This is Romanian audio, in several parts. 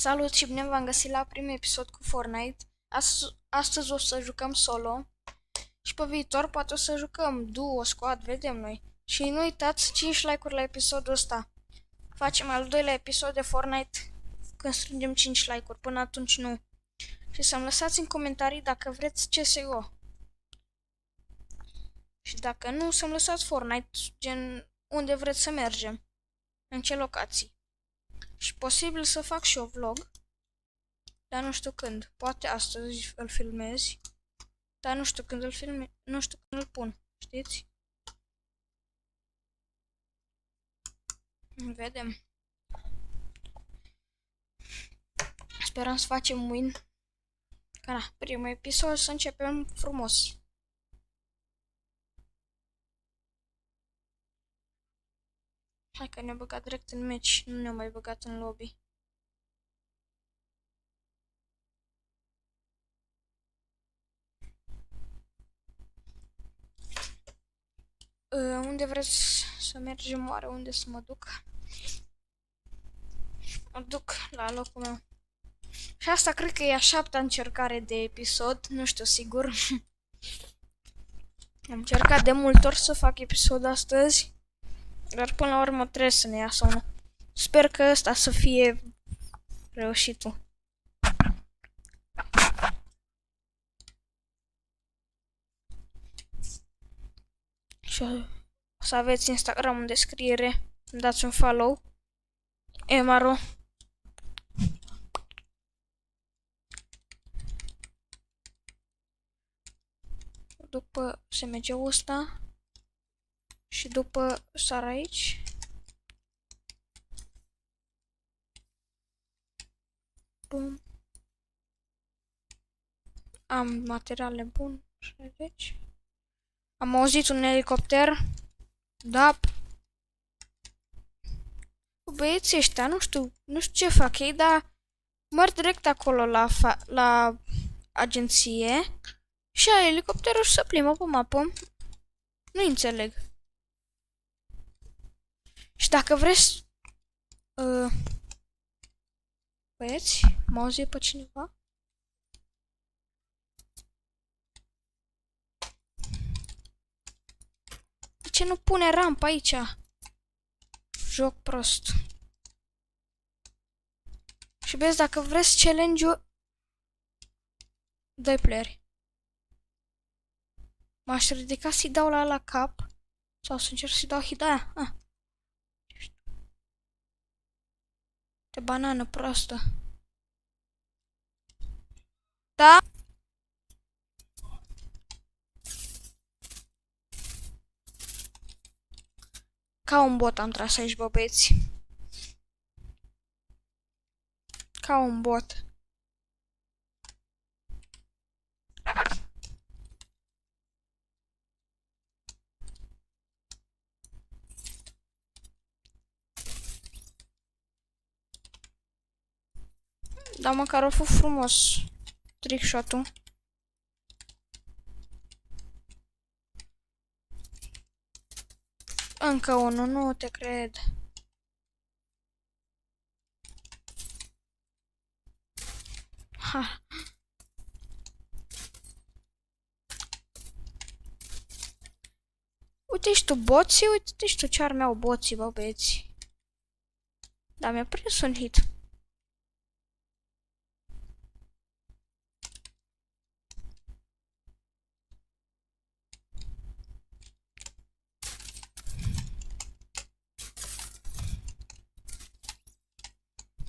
Salut și bine v-am găsit la primul episod cu Fortnite. Astăzi o să jucăm solo și pe viitor poate o să jucăm duo, squad, vedem noi. Și nu uitați 5 like-uri la episodul ăsta. Facem al doilea episod de Fortnite când strângem 5 like-uri, până atunci nu. Și să-mi lăsați în comentarii dacă vreți CSGO. Și dacă nu, să-mi lăsați Fortnite, gen unde vreți să mergem, în ce locații. Și posibil să fac și eu vlog, dar nu știu când. Poate astăzi îl filmezi, dar nu știu când îl filmez, nu știu când îl pun, știți? Vedem. Sperăm să facem win. Ca na, primul episod să începem frumos. Hai că ne-a băgat direct în meci, nu ne-a mai băgat în lobby. Unde vreți să mergem oare? Unde să mă duc? Mă duc la locul meu. Și asta cred că e a 7-a încercare de episod, nu știu sigur. Am încercat de multe ori să fac episod astăzi, dar până la urmă trebuie să ne iasă unul. Sper că ăsta să fie reușitul. Și o să aveți Instagram în descriere, îmi dați un follow. Emaro. După SMG-ul ăsta și după sar aici. Bum. Am materiale bune. 60. Am auzit un elicopter. Da. Băieții ăștia, nu știu ce fac ei, dar merg direct acolo la agenție și ai elicopterul și se plimbă pe mapă. Nu înțeleg. Și dacă vreți... băieți, mă auzi pe cineva? De ce nu pune rampa aici? Joc prost. Și vezi, dacă vreți challenge-ul... 2 playeri. M-aș ridica să-i dau la cap. Sau să încerc să-i dau hit aia. De banană proastă. Da? Ca un bot am tras aici, bă, băieți. Ca un bot. Dar măcar a fost frumos trickshot-ul. Încă unul, nu te cred. Ha. Uite și tu boții, uite și tu ce arme au boții, bă, băieți. Da, mi-a prins un hit.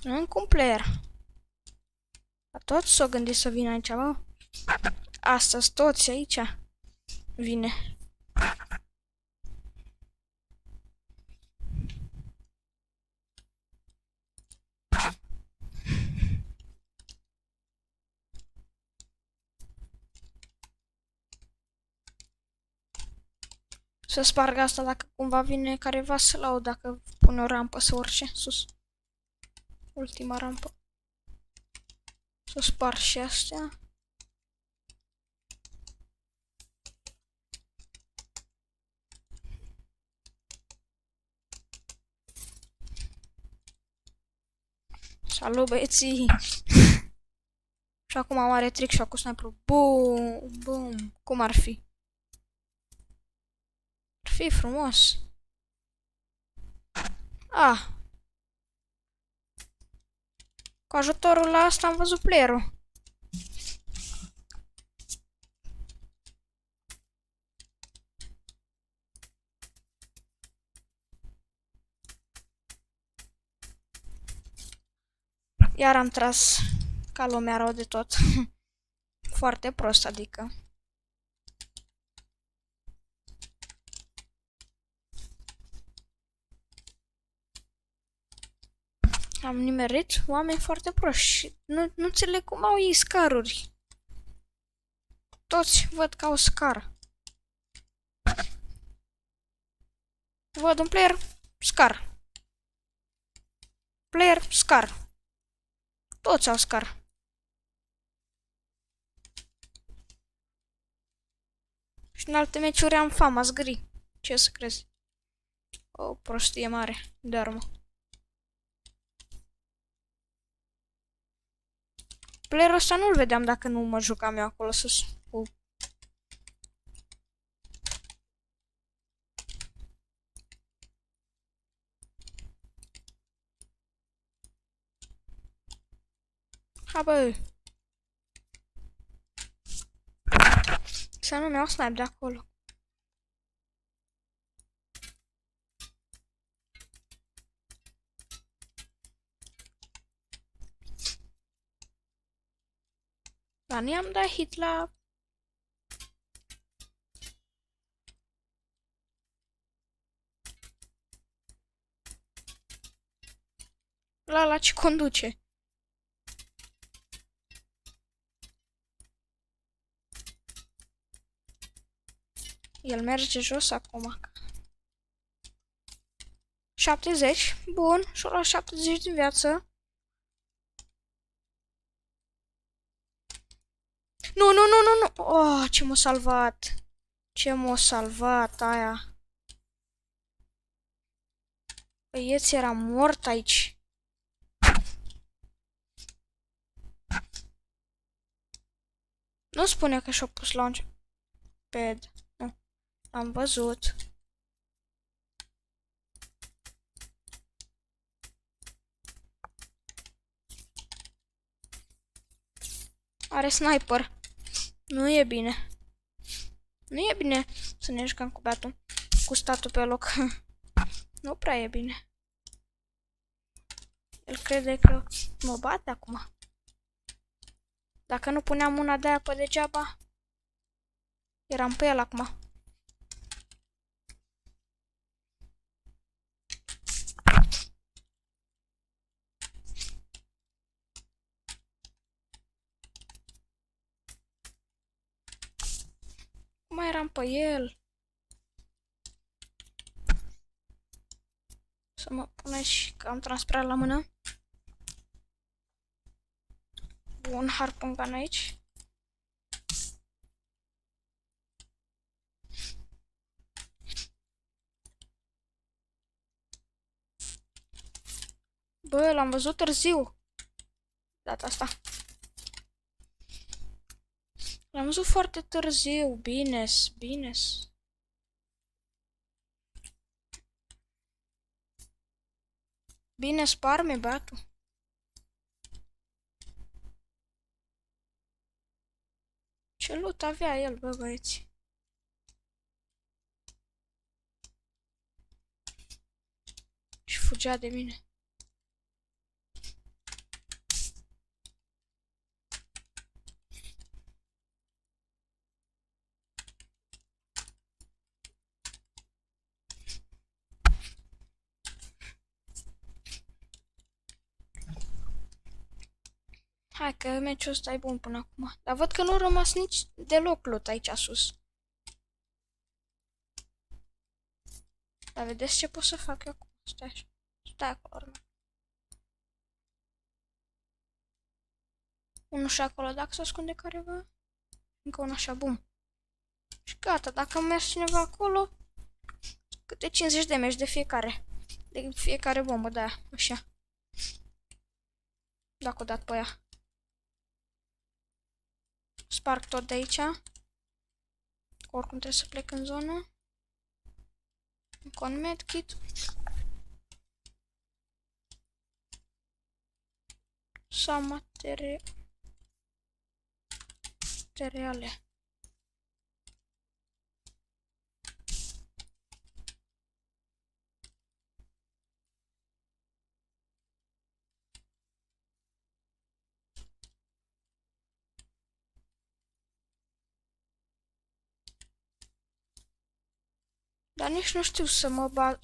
Încă un player. Toți s-au gândit să vină aici, bă. Astăzi toți aici vine. Să sparg asta dacă cumva vine careva să lau, dacă pune o rampă să urce sus. Ultima rampă. Să sparg și astea. Salut, băieții! Și acum am are trick shot cu sniperul. Bum, bum. Cum ar fi? Ar fi frumos. Ah. Cu ajutorul la asta am văzut player-ul. Iar am tras ca lumea rău de tot. Foarte prost, adică. Am nimerit oameni foarte proști și nu înțeleg cum au ei scaruri. Toți văd că au scar. Văd un player, scar. Player, scar. Toți au scar. Și în alte meciuri am fama zgâri. Ce să crezi? O prostie mare de armă. Playerul ăsta nu-l vedeam dacă nu mă jucam eu acolo sus. Ha, bă. Să nu mi-au snipe de acolo. Dar nu i-am dat hit la... La ce conduce. El merge jos acum. 70. Bun. Și-o la 70 din viață. Nu, nu, nu, nu, nu. Oh, ce m-a salvat. Ce m-a salvat aia. Băieți, era mort aici. Nu spune că și-a pus launchpad. Nu. Am văzut. Are sniper. Nu e bine. Nu e bine să ne jucăm cu beatul. Cu statul pe loc. Nu prea e bine. El crede că mă bate acum. Dacă nu puneam una de aia pe degeaba, eram pe el acum. Cum eram pe el? Să mă puneți că am transpirat la mână. Bun, harpun gun aici. Bă, l-am văzut târziu. Data asta. L-am văzut foarte târziu. Bine-s, bine-s. Bine sparme, băiatul. Ce loot avea el, bă, băieți? Și fugea de mine. Hai că meciul ăsta e bun până acum. Dar văd că nu a rămas nici deloc loot aici sus. Dar vedeți ce pot să fac eu acum? Stai așa. Stai acolo, urmă. Unul și acolo, dacă se ascunde careva. Încă unul așa, bum. Și gata, dacă merge cineva acolo, câte 50 de damage de fiecare. De fiecare bombă, da, așa. Dacă o dat pe ea. Sparg tot de aici. Oricum trebuie să plec în zonă. Încă un medkit. Sau materiale. Dar nici nu știu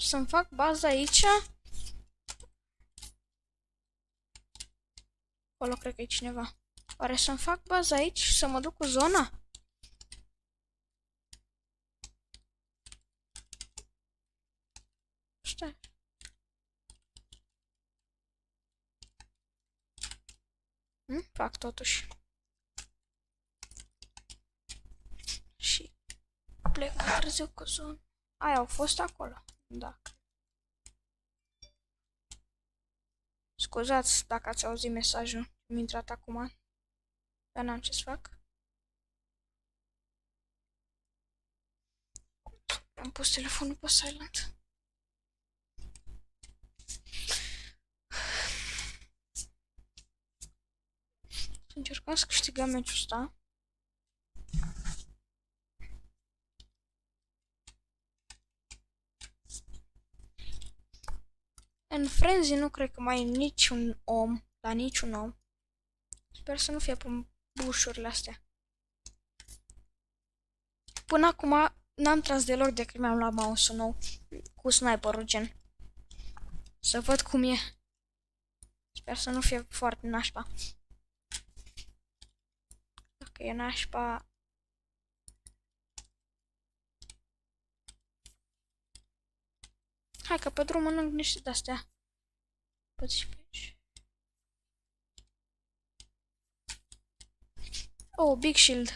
să-mi fac baza aici. Acolo cred că e cineva. Oare să-mi fac baza aici și să mă duc cu zona? Stai. Fac totuși. Și plec mai târziu cu zona. Aia au fost acolo. Da. Scuzați dacă ați auzit mesajul. Am intrat acum. Dar n-am ce să fac. Am pus telefonul pe silent. Să încercăm să câștigăm meciul ăsta. În Frenzy nu cred că mai e niciun om. La niciun om. Sper să nu fie pe bușurile astea. Până acum n-am tras deloc de când mi-am luat mouse-ul nou. Cu sniperul gen. Să văd cum e. Sper să nu fie foarte nașpa. Dacă e nașpa... Hai că pe drum mănânc niște de-astea. Poți pe aici. Oh, Big Shield.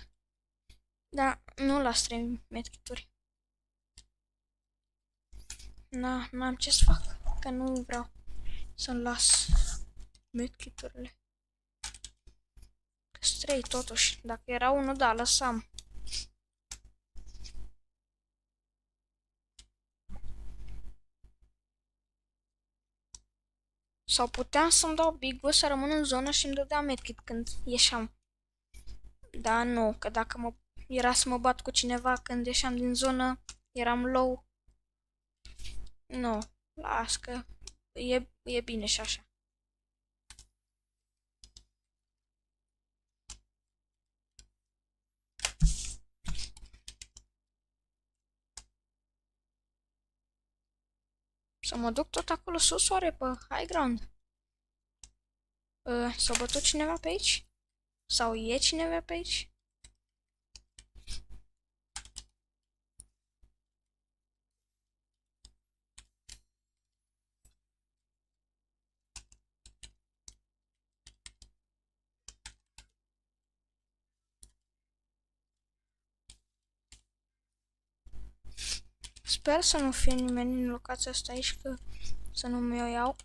Da, nu las 3 medkituri. N-am ce să fac. Că nu vreau să-mi las medkiturile. Că-s 3 totuși. Dacă era unul, da, lăsam. Sau puteam să-mi dau big-ul să rămân în zonă și îmi dădea medkit când ieșeam. Da, nu, că dacă era să mă bat cu cineva când ieșeam din zonă, eram low. Nu, las că e bine și așa. Să mă duc tot acolo sus, oare, pe high ground? S-a bătut cineva pe aici? Sau e cineva pe aici? Sper să nu fie nimeni în locația asta aici, că să nu mi-o iau.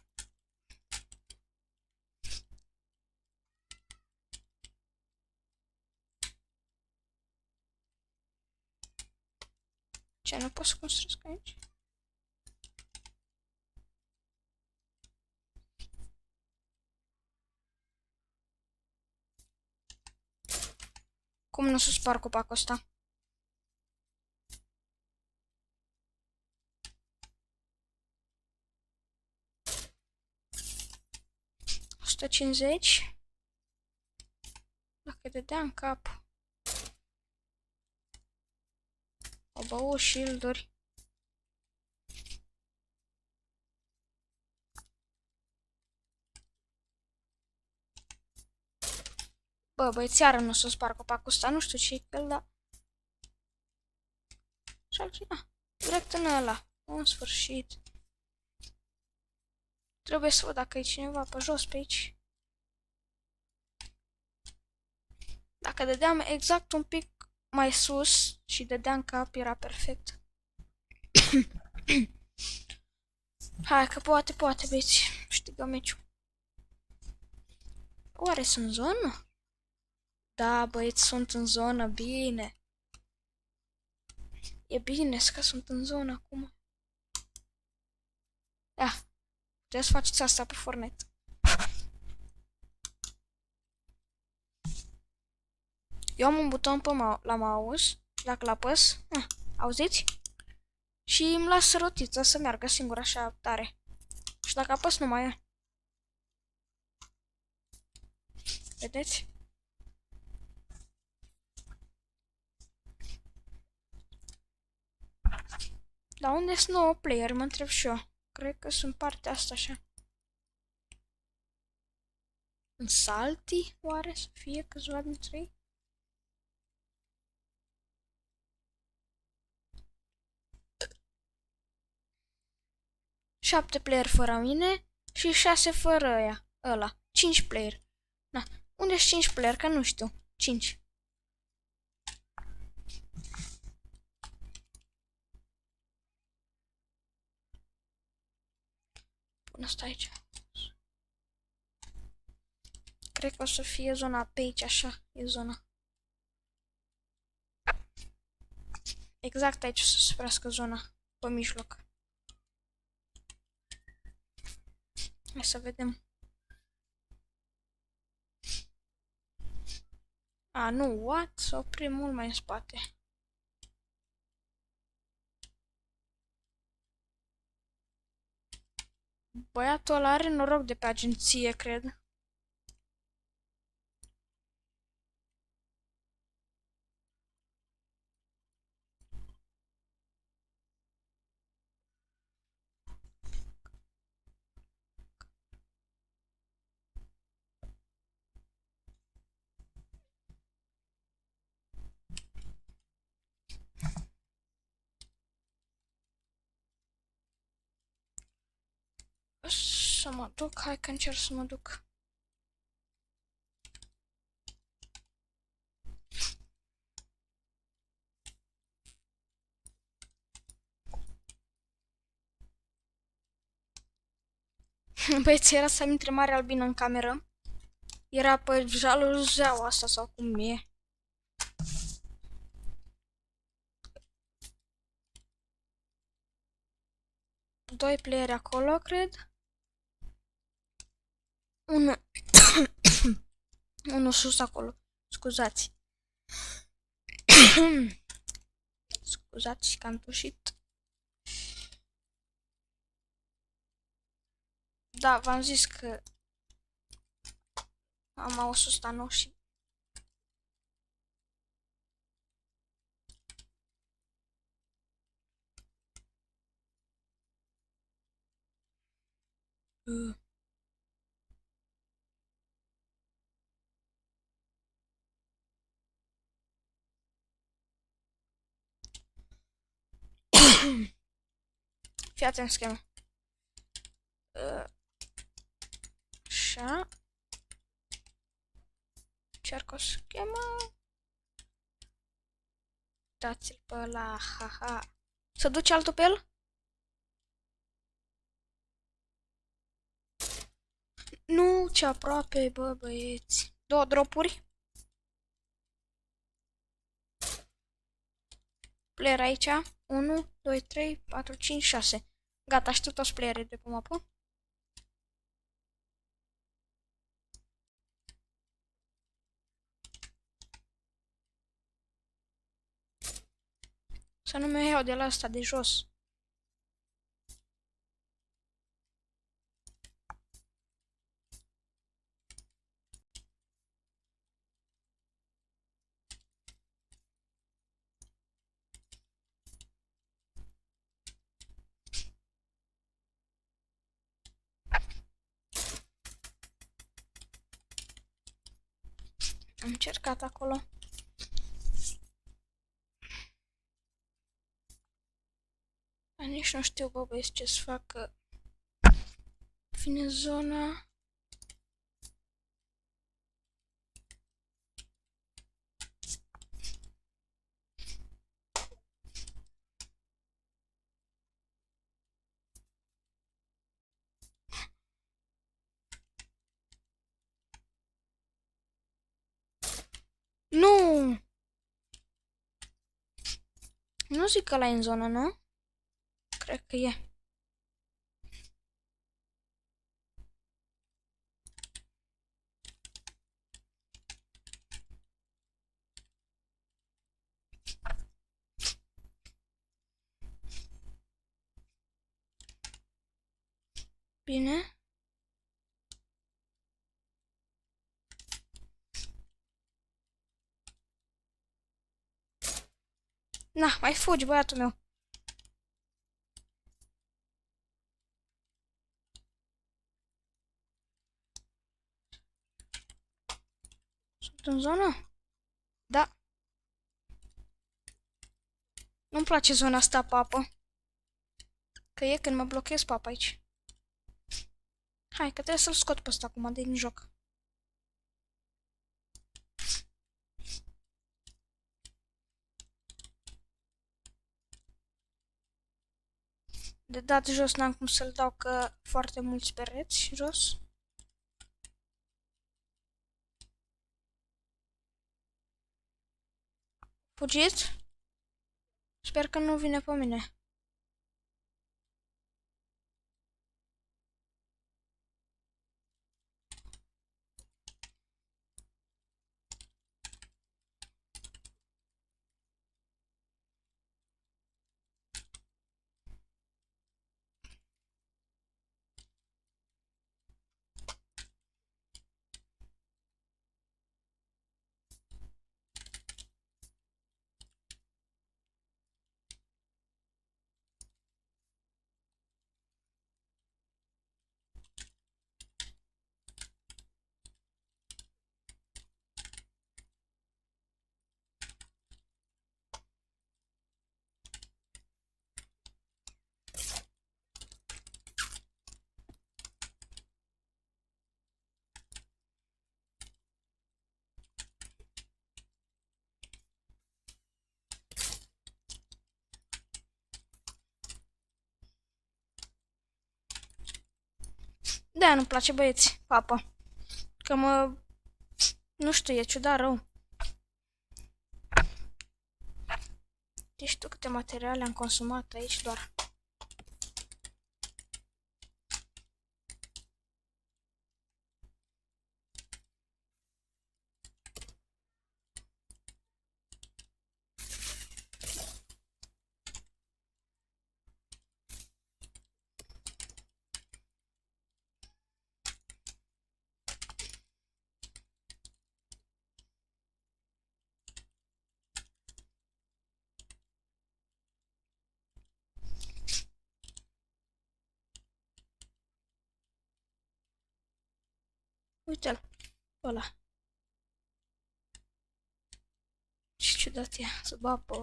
Ce, nu pot să construiesc aici? Cum nu se spar copacul ăsta? $150. Dacă dădea în cap. Au băut shield-uri. Bă, băiețiară, nu o să spar copacul ăsta, nu știu ce-i el, dar... Și altceva. Direct în ăla. În sfârșit. Trebuie să văd dacă e cineva pe jos pe aici. Dacă dădeam exact un pic mai sus și dădeam cap, era perfect. Hai că poate, băieți. Câștigăm meciul. Oare sunt în zonă? Da, băieți, sunt în zonă, bine. E bine că sunt în zonă acum. Da, puteți să faceți asta pe Fortnite. Eu am un buton pe la mouse și dacă l-apăs, auziți? Și îmi las rotița să meargă singur așa tare. Și dacă apăs nu mai e. Vedeți? Dar unde sunt 9 player, mă întreb și eu. Cred că sunt partea asta așa. În salti, oare să fie câțiva dintre ei? Șapte player fără mine și 6 fără ăla. 5 player. Da. Unde sunt 5 player? Că nu știu. 5. Pun asta aici. Cred că o să fie zona pe aici, așa. E zona. Exact aici o să se ferească zona. Pe mijloc. Hai să vedem. A, nu, what? Să oprim mult mai în spate. Băiatul ăla are noroc de pe agenție, cred. Să mă duc, hai că încerc să mă duc. Băieți, era să-mi intre mare albină în cameră. Era pe jaluzeaua asta sau cum e. Doi playeri acolo, cred. Unul Unul sus acolo. Scuzați. Scuzați că am tușit. Da, v-am zis că am auzit ăsta nou și... Fii atent schemă. Așa. Încerc o schemă. Dați-l pe ăla, haha. Să duci altul pe el? Nu, ce aproape, bă, băieți. Două dropuri. Player aici. 1, 2, 3, 4, 5, 6. Gata, știu toți playerii de pe mapă. Să nu mi iau de la asta de jos. Am încercat acolo. Dar nici nu știu, bă, băieți, ce să fac, că vine zona. Nu zic că ăla e în zonă, nu? Cred că e. Bine. Na, mai fugi, băiatul meu. Sunt în zonă? Da. Nu-mi place zona asta pe apă. Că e când mă blochez pe apă aici. Hai, că trebuie să-l scot pe ăsta acum din joc. De dat jos n-am cum să-l dau că foarte mulți pereți jos. Fugit? Sper că nu vine pe mine. Da, nu-mi place băieți, papă. Că mă... Nu știu, e ciudat rău. Deci știu câte materiale am consumat aici doar. Uite-l, ăla. Ce ciudat e, sub apă.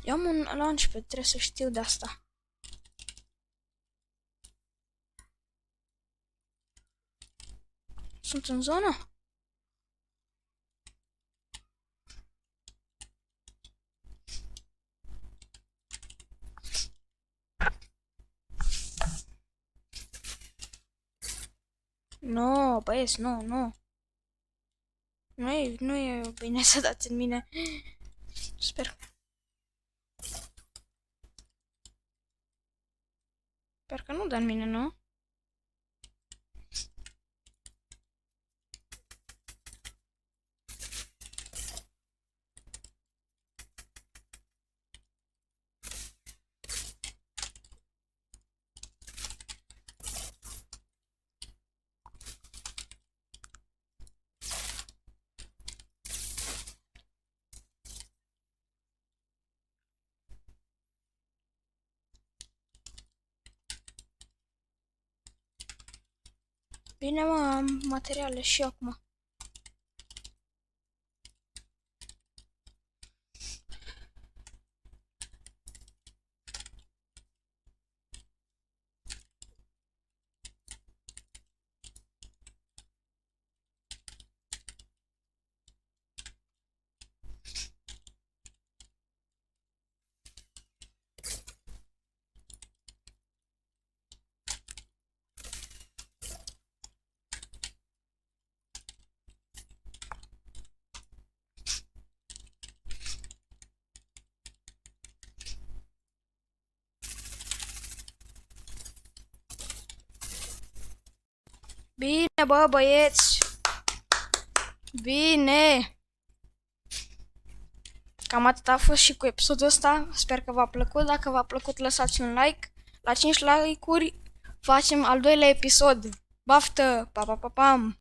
Eu am un launchpad, trebuie să știu de asta. Sunt în zonă? Nu, băieți, nu. Nu e bine să dați în mine. Sper. Sper că nu dă în mine, nu? Bine, mă, am materiale și acum. Bine, bă, băieți! Bine! Cam atât a fost și cu episodul ăsta. Sper că v-a plăcut. Dacă v-a plăcut, lăsați un like. La 5 like-uri facem al doilea episod. Baftă! Pa, pa, pa, pam!